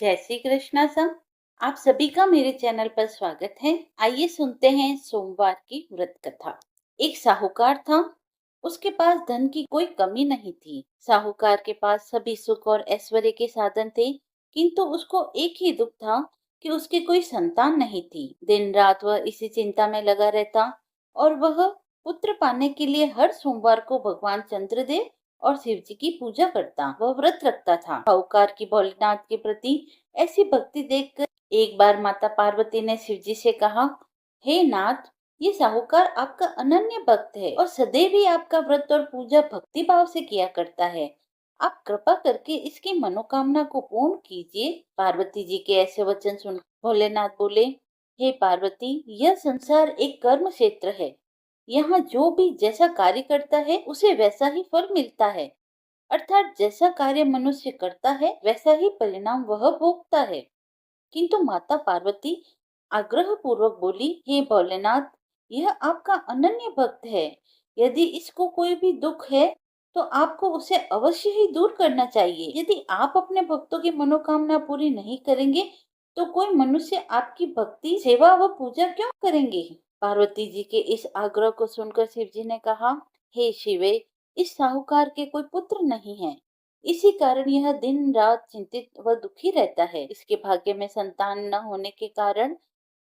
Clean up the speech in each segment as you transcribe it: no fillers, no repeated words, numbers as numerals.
जय श्री कृष्णा सम। आप सभी का मेरे चैनल पर स्वागत है। आइए सुनते हैं सोमवार की व्रत कथा। एक साहूकार था। उसके पास धन की कोई कमी नहीं थी। साहूकार के पास सभी सुख और ऐश्वर्य के साधन थे, किंतु उसको एक ही दुख था कि उसकी कोई संतान नहीं थी। दिन रात वह इसी चिंता में लगा रहता और वह पुत्र पाने के लिए हर सोमवार को भगवान चंद्रदेव और शिव जी की पूजा करता। वह व्रत रखता था। साहूकार की भोलेनाथ के प्रति ऐसी भक्ति देखकर एक बार माता पार्वती ने शिव जी से कहा, हे नाथ, ये साहूकार आपका अनन्य भक्त है और सदैव ही आपका व्रत और पूजा भक्ति भाव से किया करता है। आप कृपा करके इसकी मनोकामना को पूर्ण कीजिए। पार्वती जी के ऐसे वचन सुन भोलेनाथ बोले, हे पार्वती, यह संसार एक कर्म क्षेत्र है। यहाँ जो भी जैसा कार्य करता है उसे वैसा ही फल मिलता है। अर्थात जैसा कार्य मनुष्य करता है वैसा ही परिणाम वह भोगता है। किंतु माता पार्वती आग्रह पूर्वक बोली, हे भोलेनाथ, यह आपका अनन्य भक्त है। यदि इसको कोई भी दुख है तो आपको उसे अवश्य ही दूर करना चाहिए। यदि आप अपने भक्तों की मनोकामना पूरी नहीं करेंगे तो कोई मनुष्य आपकी भक्ति सेवा व पूजा क्यों करेंगे। पार्वती जी के इस आग्रह को सुनकर शिव जी ने कहा, हे शिवे, इस साहूकार के कोई पुत्र नहीं है। इसी कारण यह दिन रात चिंतित व दुखी रहता है। इसके भाग्य में संतान न होने के कारण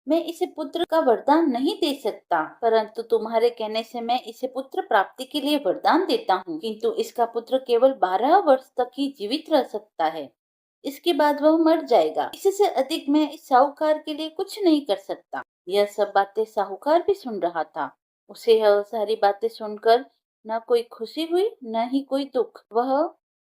मैं इसे पुत्र का वरदान नहीं दे सकता, परंतु तुम्हारे कहने से मैं इसे पुत्र प्राप्ति के लिए वरदान देता हूँ। किंतु इसका पुत्र केवल 12 वर्ष तक ही जीवित रह सकता है। इसके बाद वह मर जाएगा। इससे अधिक मैं इस साहूकार के लिए कुछ नहीं कर सकता। यह सब बातें साहूकार भी सुन रहा था। उसे यह सारी बातें सुनकर न कोई खुशी हुई न ही कोई दुख। वह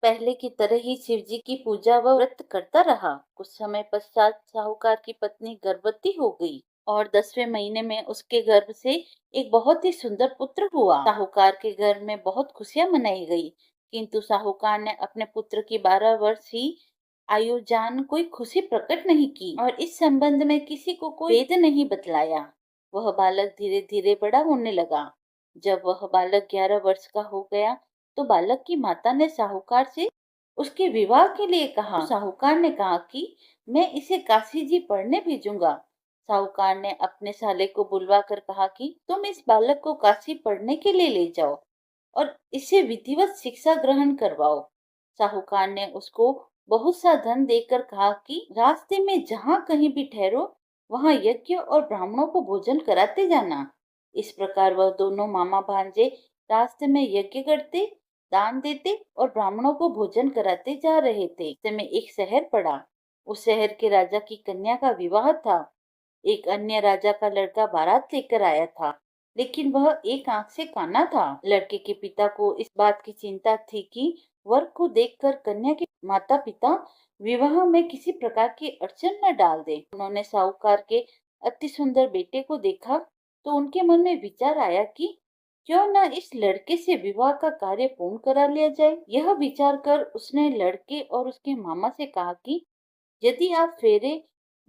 पहले की तरह ही शिव जी की पूजा व व्रत करता रहा। कुछ समय पश्चात साहूकार की पत्नी गर्भवती हो गई और 10वें महीने में उसके गर्भ से एक बहुत ही सुंदर पुत्र हुआ। साहूकार के घर में बहुत खुशियां मनाई गई, किंतु साहूकार ने अपने पुत्र की 12 वर्ष ही आयु जान कोई खुशी प्रकट नहीं की और इस संबंध में किसी को कोई भेद नहीं बतलाया। वह बालक धीरे धीरे बड़ा होने लगा। जब वह बालक 11 वर्ष का हो गया तो बालक की माता ने साहूकार से उसके विवाह के लिए कहा। तो साहूकार ने कहा कि मैं इसे काशी जी पढ़ने भेजूंगा। साहूकार ने अपने साले को बुलवा कर कहा कि तुम इस बालक को काशी पढ़ने के लिए ले जाओ और इसे विधिवत शिक्षा ग्रहण करवाओ। साहूकार ने उसको बहुत सा धन देकर कहा कि रास्ते में जहाँ कहीं भी ठहरो वहाँ यज्ञ और ब्राह्मणों को भोजन कराते जाना। इस प्रकार वह दोनों मामा भांजे रास्ते में यज्ञ करते, दान देते और ब्राह्मणों को भोजन कराते जा रहे थे। इतने में एक शहर पड़ा। उस शहर के राजा की कन्या का विवाह था। एक अन्य राजा का लड़का बारात लेकर आया था, लेकिन वह एक आंख से काना था। लड़के के पिता को इस बात की चिंता थी कि वर को देखकर कन्या के माता पिता विवाह में किसी प्रकार की अड़चन न डाल दे। उन्होंने साहूकार के अति सुंदर बेटे को देखा तो उनके मन में विचार आया कि क्यों न इस लड़के से विवाह का कार्य पूर्ण करा लिया जाए। यह विचार कर उसने लड़के और उसके मामा से कहा कि यदि आप फेरे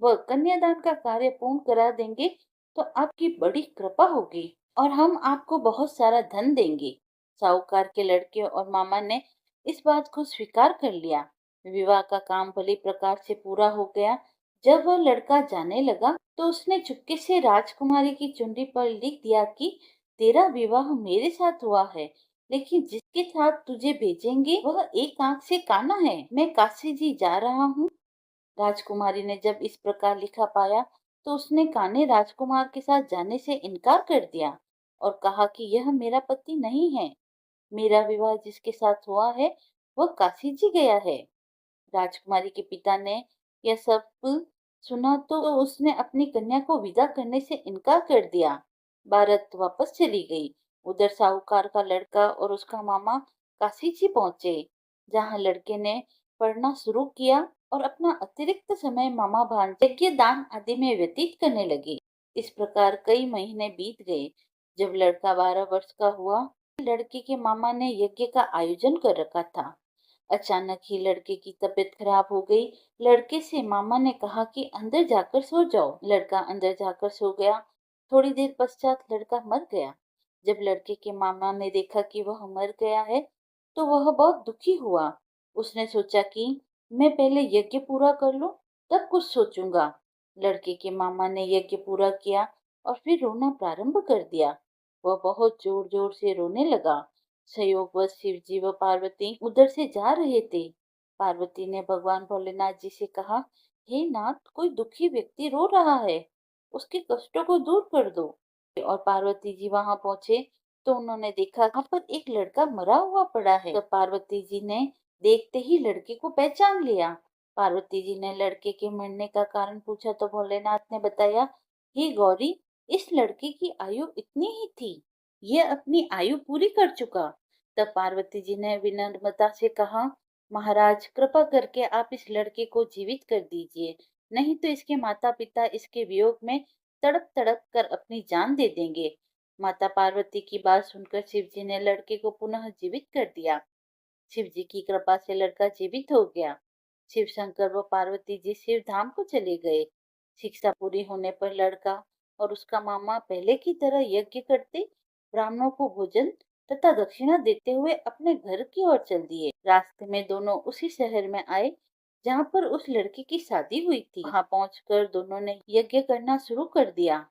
व कन्यादान का कार्य पूर्ण करा देंगे तो आपकी बड़ी कृपा होगी और हम आपको बहुत सारा धन देंगे। साहूकार के लड़के और मामा ने इस बात को स्वीकार कर लिया। विवाह का काम भली प्रकार से पूरा हो गया। जब वह लड़का जाने लगा तो उसने चुपके से राजकुमारी की चुनरी पर लिख दिया कि तेरा विवाह मेरे साथ हुआ है, लेकिन जिसके साथ तुझे भेजेंगे वह एक आंख से काना है। मैं काशी जी जा रहा हूँ। राजकुमारी ने जब इस प्रकार लिखा पाया तो उसने कान्हे राजकुमार के साथ जाने से इनकार कर दिया और कहा कि यह मेरा पति नहीं है। मेरा विवाह जिसके साथ हुआ है वह काशी जी गया है। राजकुमारी के पिता ने यह सब सुना तो उसने अपनी कन्या को विदा करने से इनकार कर दिया। बारात वापस चली गई। उधर साहूकार का लड़का और उसका मामा काशी जी पहुंचे, जहां लड़के ने पढ़ना शुरू किया और अपना अतिरिक्त समय मामा भांजे के दान आदि में व्यतीत करने लगे। इस प्रकार कई महीने बीत गए। जब लड़का 12 वर्ष का हुआ, लड़के के मामा ने यज्ञ का आयोजन कर रखा था। अचानक ही लड़के की तबीयत खराब हो गई। लड़के से मामा ने कहा कि अंदर जाकर सो जाओ। लड़का अंदर जाकर सो गया। थोड़ी देर पश्चात लड़का मर गया। जब लड़के के मामा ने देखा कि वह मर गया है तो वह बहुत दुखी हुआ। उसने सोचा कि मैं पहले यज्ञ पूरा कर लूं, तब कुछ सोचूंगा। लड़के के मामा ने यज्ञ पूरा किया और फिर रोना प्रारंभ कर दिया। वह बहुत जोर जोर से रोने लगा। संयोगवश शिव जी व पार्वती उधर से जा रहे थे। पार्वती ने भगवान भोलेनाथ जी से कहा, हे नाथ, कोई दुखी व्यक्ति रो रहा है, उसके कष्टों को दूर कर दो। और पार्वती जी वहां पहुंचे तो उन्होंने देखा वहां पर एक लड़का मरा हुआ पड़ा है। तब पार्वती जी ने देखते ही लड़के को पहचान लिया। पार्वती जी ने लड़के के मरने का कारण पूछा तो भोलेनाथ ने बताया, हे गौरी, इस लड़के की आयु इतनी ही थी, यह अपनी आयु पूरी कर चुका। तब पार्वती जी ने विनम्रता से कहा, महाराज, कृपा करके आप इस लड़के को जीवित कर दीजिए, नहीं तो इसके माता पिता इसके वियोग में तड़प तड़प कर अपनी जान दे देंगे। माता पार्वती की बात सुनकर शिव जी ने लड़के को पुनः जीवित कर दिया। शिव जी की कृपा से लड़का जीवित हो गया। शिव शंकर व पार्वती जी शिव धाम को चले गए। शिक्षा पूरी होने पर लड़का और उसका मामा पहले की तरह यज्ञ करते, ब्राह्मणों को भोजन तथा दक्षिणा देते हुए अपने घर की ओर चल दिए। रास्ते में दोनों उसी शहर में आए जहाँ पर उस लड़की की शादी हुई थी। वहां पहुंचकर दोनों ने यज्ञ करना शुरू कर दिया।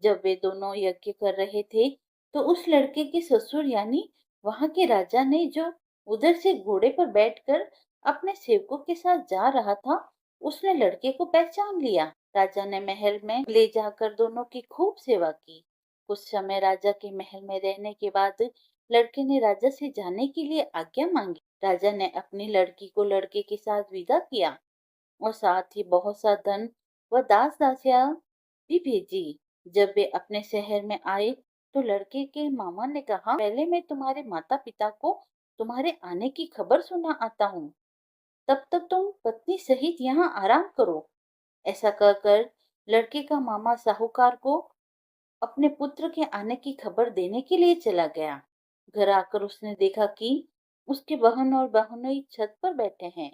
जब वे दोनों यज्ञ कर रहे थे तो उस लड़के के ससुर यानी वहां के राजा ने, जो उधर से घोड़े पर बैठकर अपने सेवकों के साथ जा रहा था, उसने लड़के को पहचान लिया। राजा ने महल में ले जाकर दोनों की खूब सेवा की। कुछ समय राजा के महल में रहने के बाद लड़के ने राजा से जाने के लिए आज्ञा मांगी। राजा ने अपनी लड़की को लड़के के साथ विदा किया और साथ ही बहुत सा धन व दास दासियां भी भेजी। जब वे अपने शहर में आए तो लड़के के मामा ने कहा, पहले मैं तुम्हारे माता पिता को तुम्हारे आने की खबर सुना आता हूँ, तब तक तुम पत्नी सहित यहाँ आराम करो। ऐसा कहकर लड़के का मामा साहूकार को अपने पुत्र के आने की खबर देने के लिए चला गया। घर आकर उसने देखा कि उसके बहन और बहनोई छत पर बैठे हैं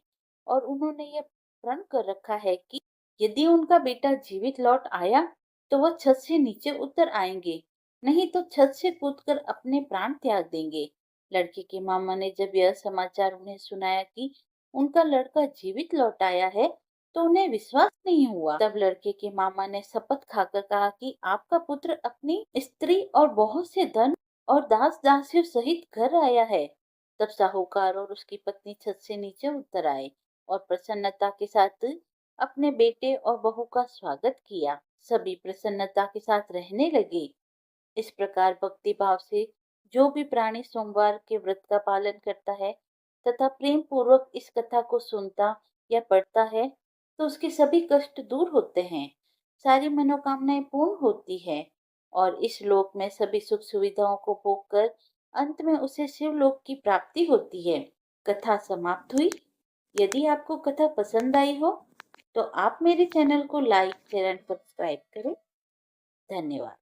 और उन्होंने यह प्रण कर रखा है कि यदि उनका बेटा जीवित लौट आया तो वह छत से नीचे उतर आएंगे, नहीं तो छत से कूदकर अपने प्राण त्याग देंगे। लड़के के मामा ने जब यह समाचार उन्हें सुनाया कि उनका लड़का जीवित लौट आया है तो उन्हें विश्वास नहीं हुआ। तब लड़के के मामा ने शपथ खाकर कहा कि आपका पुत्र अपनी स्त्री और बहुत से धन और दास दासियों सहित घर आया है। तब साहूकार और उसकी पत्नी छत से नीचे उतर आए और प्रसन्नता के साथ अपने बेटे और बहू का स्वागत किया। सभी प्रसन्नता के साथ रहने लगे। इस प्रकार भक्ति भाव से जो भी प्राणी सोमवार के व्रत का पालन करता है तथा प्रेम पूर्वक इस कथा को सुनता या पढ़ता है तो उसके सभी कष्ट दूर होते हैं, सारी मनोकामनाएं पूर्ण होती है और इस लोक में सभी सुख सुविधाओं को भोग कर अंत में उसे शिवलोक की प्राप्ति होती है। कथा समाप्त हुई। यदि आपको कथा पसंद आई हो तो आप मेरे चैनल को लाइक शेयर एंड सब्सक्राइब करें। धन्यवाद।